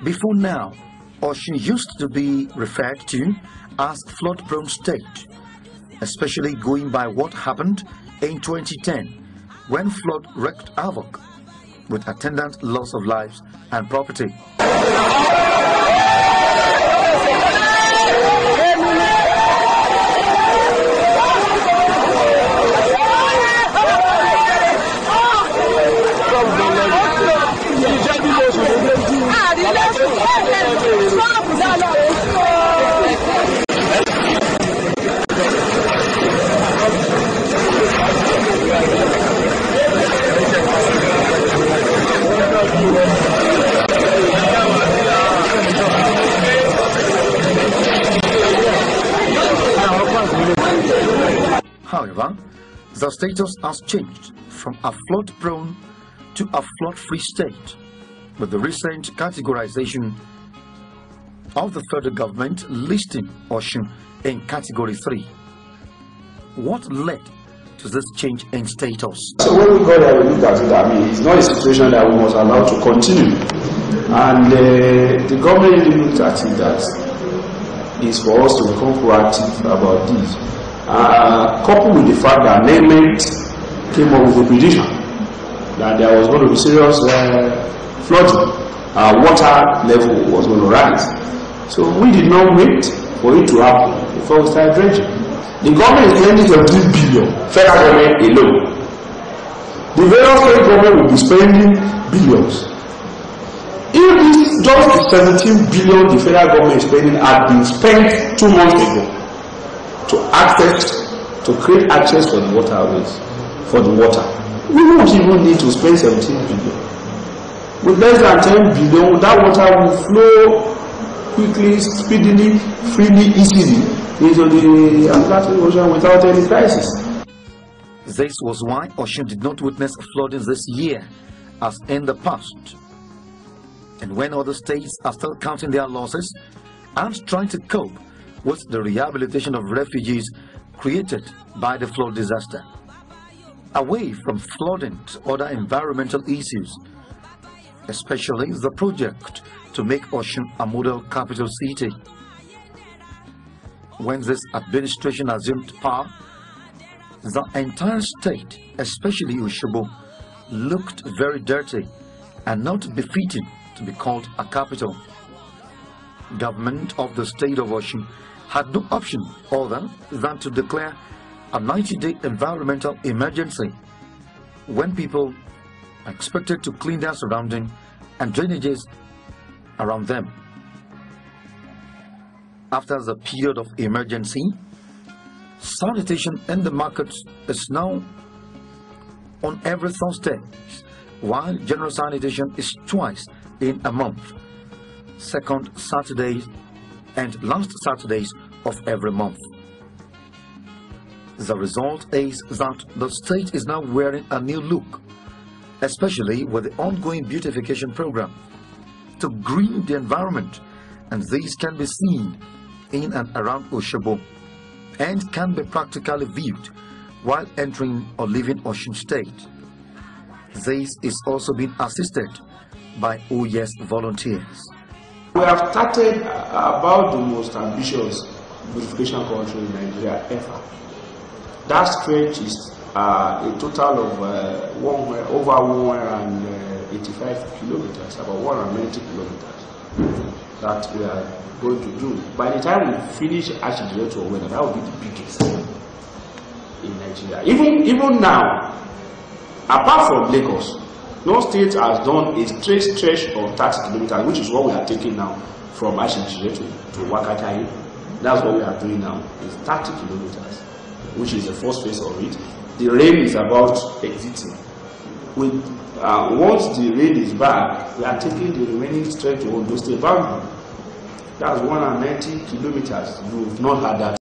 Before now, Osun used to be referred to as flood-prone state, especially going by what happened in 2010 when flood wreaked havoc with attendant loss of lives and property. However, the status has changed from a flood-prone to a flood-free state with the recent categorization of the federal government listing Osun in Category 3. What led to this change in status? So when we got there, we looked at it. I mean, it's not a situation that we must allow to continue. And the government really looked at it that it's for us to become proactive about this. Coupled with the fact that amendment came up with a prediction that there was going to be serious flooding, water level was going to rise. So we did not wait for it to happen before we started dredging. The government is spending 17 billion, federal government alone. The various state government will be spending billions. If this just the 17 billion the federal government is spending had been spent 2 months ago to create access for the waterways, for the water, we won't even need to spend 17 billion. With less than 10 billion, that water will flow quickly, speedily, freely, easily into the Atlantic Ocean without any crisis. This was why Osun did not witness flooding this year as in the past. And when other states are still counting their losses and trying to cope with the rehabilitation of refugees created by the flood disaster. Away from flooding to other environmental issues, especially the project to make Osun a model capital city. When this administration assumed power, the entire state, especially Osogbo, looked very dirty and not befitting to be called a capital. Government of the state of Osun had no option other than to declare a 90-day environmental emergency when people are expected to clean their surroundings and drainages around them. After the period of emergency, sanitation in the markets is now on every Thursday, while general sanitation is twice in a month, second Saturdays and last Saturdays of every month. The result is that the state is now wearing a new look, especially with the ongoing beautification program to green the environment, and these can be seen in and around Osogbo and can be practically viewed while entering or leaving Osun State. This is also being assisted by OYES volunteers. We have started about the most ambitious beautification country in Nigeria ever. That stretch is a total of over 185 kilometers, about 190 kilometers that we are going to do. By the time we finish Ashijiretu to Owena, that will be the biggest in Nigeria. Even now, apart from Lagos, no state has done a straight stretch of 30 kilometers, which is what we are taking now from Ashijiretu to Wakatayi. That's what we are doing now. It's 30 kilometers, which is the first phase of it. The rain is about exiting. Once the rain is back, we are taking the remaining stretch to Ondo State boundary. That's 190 kilometers. You've not had that.